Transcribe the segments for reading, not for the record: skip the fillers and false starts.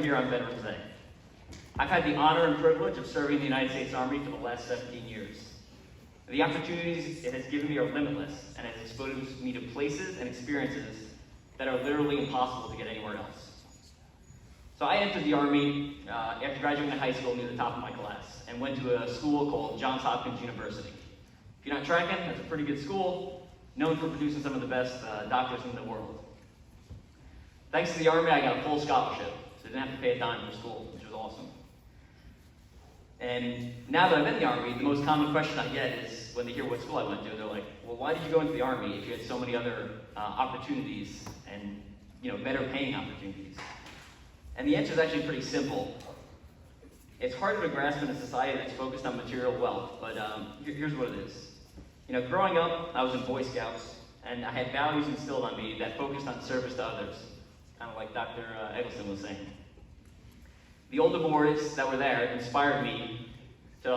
here on Veterans Day. I've had the honor and privilege of serving the United States Army for the last 17 years. The opportunities it has given me are limitless and has exposed me to places and experiences that are literally impossible to get anywhere else. So I entered the Army after graduating high school near the top of my class and went to a school called Johns Hopkins University. If you're not tracking, that's a pretty good school, known for producing some of the best doctors in the world. Thanks to the Army, I got a full scholarship, so I didn't have to pay a dime for school, which was awesome. And now that I'm in the Army, the most common question I get is when they hear what school I went to, they're like, well, why did you go into the Army if you had so many other opportunities and better paying opportunities? And the answer is actually pretty simple. It's harder to grasp in a society that's focused on material wealth, but here's what it is. Growing up, I was in Boy Scouts, and I had values instilled on me that focused on service to others, kind of like Dr. Eggleston was saying. The older boys that were there inspired me to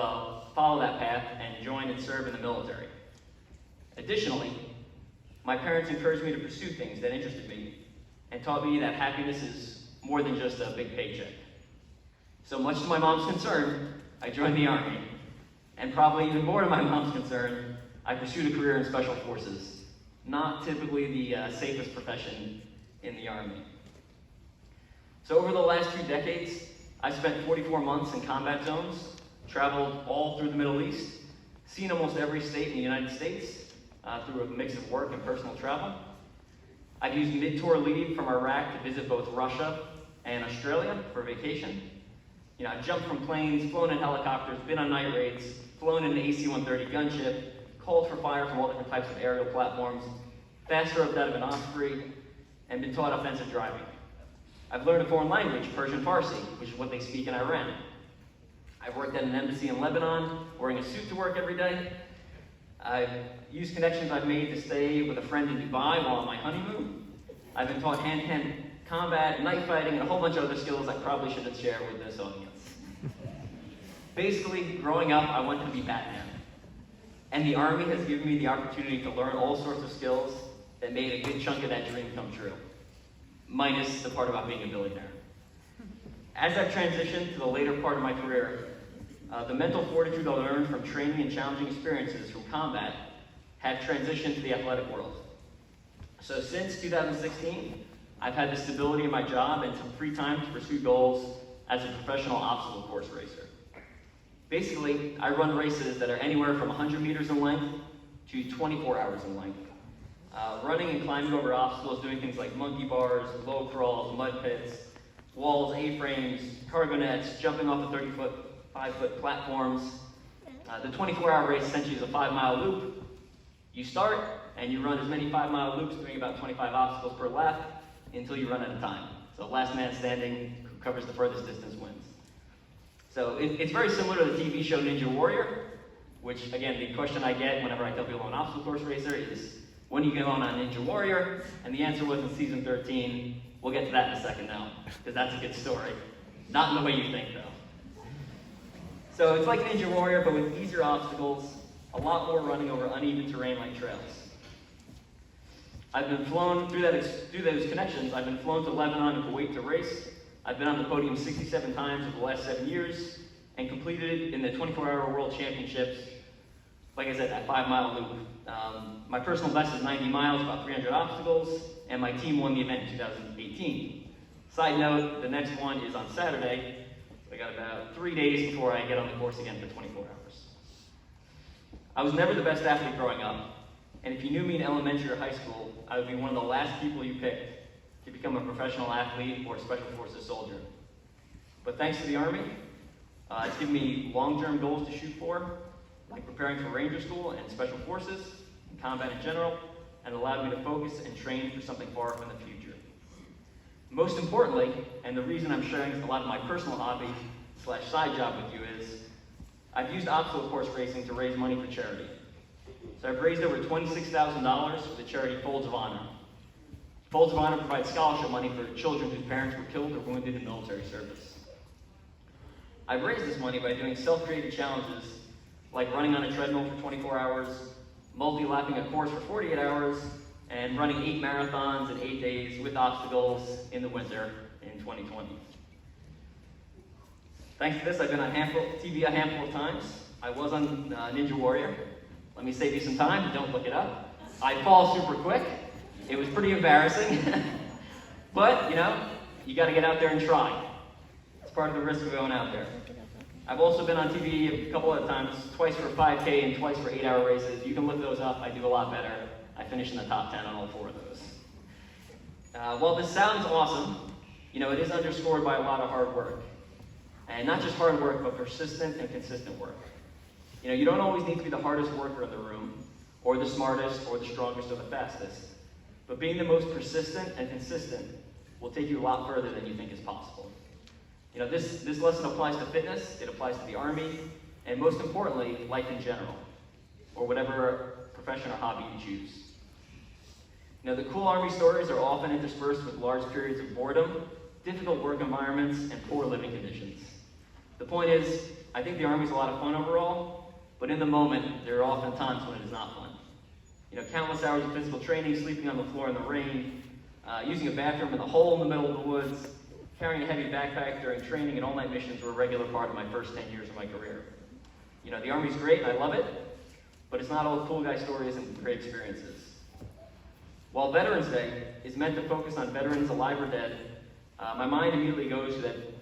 follow that path and join and serve in the military. Additionally, my parents encouraged me to pursue things that interested me and taught me that happiness is more than just a big paycheck. So much to my mom's concern, I joined the Army, and probably even more to my mom's concern, I pursued a career in Special Forces, not typically the safest profession in the Army. So over the last 2 decades, I spent 44 months in combat zones, traveled all through the Middle East, seen almost every state in the United States through a mix of work and personal travel. I've used mid-tour leave from Iraq to visit both Russia and Australia for vacation. I've jumped from planes, flown in helicopters, been on night raids, flown in an AC-130 gunship, called for fire from all different types of aerial platforms, fast roped out of an Osprey, and been taught offensive driving. I've learned a foreign language, Persian Farsi, which is what they speak in Iran. I've worked at an embassy in Lebanon, wearing a suit to work every day. I've used connections I've made to stay with a friend in Dubai while on my honeymoon. I've been taught hand-to-hand combat, knife fighting, and a whole bunch of other skills I probably shouldn't share with this audience. Basically, growing up, I wanted to be Batman. And the Army has given me the opportunity to learn all sorts of skills that made a good chunk of that dream come true, minus the part about being a billionaire. As I've transitioned to the later part of my career, the mental fortitude I learned from training and challenging experiences from combat have transitioned to the athletic world. So since 2016, I've had the stability in my job and some free time to pursue goals as a professional obstacle course racer. Basically, I run races that are anywhere from 100 meters in length to 24 hours in length. Running and climbing over obstacles, doing things like monkey bars, low crawls, mud pits, walls, A-frames, cargo nets, jumping off the 30-foot, 5-foot platforms. The 24-hour race essentially is a 5-mile loop. You start, and you run as many 5-mile loops, doing about 25 obstacles per lap, until you run out of time. So last man standing, who covers the furthest distance, wins. So it's very similar to the TV show Ninja Warrior, which, again, the question I get whenever I tell people I'm an obstacle course racer is, when are you going on Ninja Warrior? And the answer was in season 13. We'll get to that in a second now, because that's a good story. Not in the way you think, though. So it's like Ninja Warrior, but with easier obstacles, a lot more running over uneven terrain like trails. I've been flown through those connections. I've been flown to Lebanon and Kuwait to race. I've been on the podium 67 times over the last 7 years and completed in the 24-hour World Championships, like I said, that 5-mile loop. My personal best is 90 miles, about 300 obstacles, and my team won the event in 2018. Side note, the next one is on Saturday. So I got about 3 days before I get on the course again for 24 hours. I was never the best athlete growing up, and if you knew me in elementary or high school, I would be one of the last people you picked to become a professional athlete or a Special Forces soldier. But thanks to the Army, it's given me long-term goals to shoot for, like preparing for Ranger School and Special Forces, and combat in general, and allowed me to focus and train for something far from the future. Most importantly, and the reason I'm sharing a lot of my personal hobby / side job with you is, I've used obstacle course racing to raise money for charity. So I've raised over $26,000 for the charity Folds of Honor. Folds of Honor provides scholarship money for children whose parents were killed or wounded in military service. I've raised this money by doing self-created challenges like running on a treadmill for 24 hours, multi-lapping a course for 48 hours, and running 8 marathons in 8 days with obstacles in the winter in 2020. Thanks to this, I've been on TV a handful of times. I was on Ninja Warrior. Let me save you some time, don't look it up. I fall super quick. It was pretty embarrassing. But, you got to get out there and try. It's part of the risk of going out there. I've also been on TV a couple of times, twice for 5K and twice for 8-hour races. You can look those up. I do a lot better. I finished in the top 10 on all 4 of those. While this sounds awesome, it is underscored by a lot of hard work. And not just hard work, but persistent and consistent work. You don't always need to be the hardest worker in the room, or the smartest, or the strongest, or the fastest. But being the most persistent and consistent will take you a lot further than you think is possible. This lesson applies to fitness, it applies to the Army, and most importantly, life in general, or whatever profession or hobby you choose. The cool Army stories are often interspersed with large periods of boredom, difficult work environments, and poor living conditions. The point is, I think the Army's a lot of fun overall, but in the moment, there are often times when it is not fun. Countless hours of physical training, sleeping on the floor in the rain, using a bathroom in the hole in the middle of the woods, carrying a heavy backpack during training, and all-night missions were a regular part of my first 10 years of my career. The Army's great, and I love it, but it's not all cool guy stories and great experiences. While Veterans Day is meant to focus on veterans alive or dead, my mind immediately goes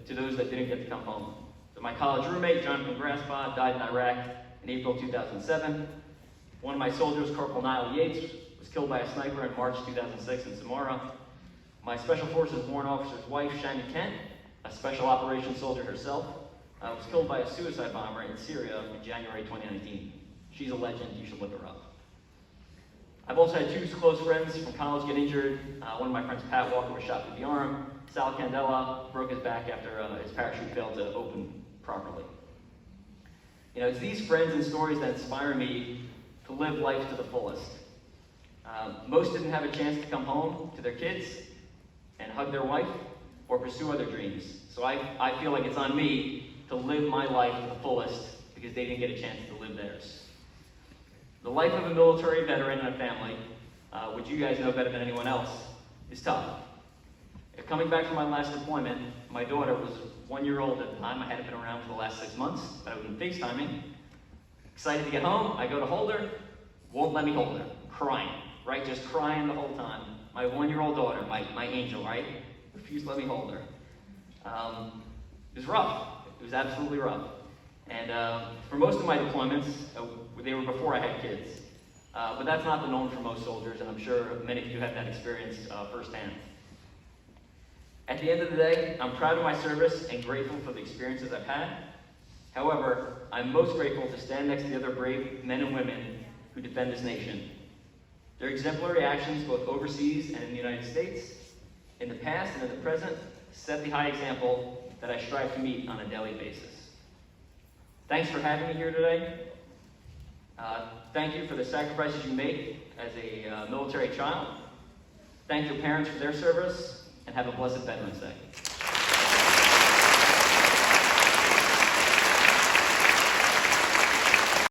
to those that didn't get to come home. So my college roommate, Jonathan Graspa, died in Iraq in April 2007. One of my soldiers, Corporal Niall Yates, was killed by a sniper in March 2006 in Samara. My Special Forces Warrant Officer's wife, Shannon Kent, a Special Operations soldier herself, was killed by a suicide bomber in Syria in January 2019. She's a legend, you should look her up. I've also had 2 close friends from college get injured. One of my friends, Pat Walker, was shot through the arm. Sal Candela broke his back after his parachute failed to open properly. It's these friends and stories that inspire me to live life to the fullest. Most didn't have a chance to come home to their kids and hug their wife or pursue other dreams. So I feel like it's on me to live my life to the fullest because they didn't get a chance to live theirs. The life of a military veteran and a family, which you guys know better than anyone else, is tough. Coming back from my last deployment, my daughter was 1 year old at the time. I hadn't been around for the last 6 months, but I was FaceTiming. Excited to get home, I go to hold her, won't let me hold her, crying, right? Just crying the whole time. My 1-year-old daughter, my angel, right? Refused to let me hold her. It was rough. It was absolutely rough. And for most of my deployments, they were before I had kids. But that's not the norm for most soldiers, and I'm sure many of you have that experience firsthand. At the end of the day, I'm proud of my service and grateful for the experiences I've had. However, I'm most grateful to stand next to the other brave men and women who defend this nation. Their exemplary actions, both overseas and in the United States, in the past and in the present, set the high example that I strive to meet on a daily basis. Thanks for having me here today. Thank you for the sacrifices you make as a military child. Thank your parents for their service, and have a blessed Veterans Day.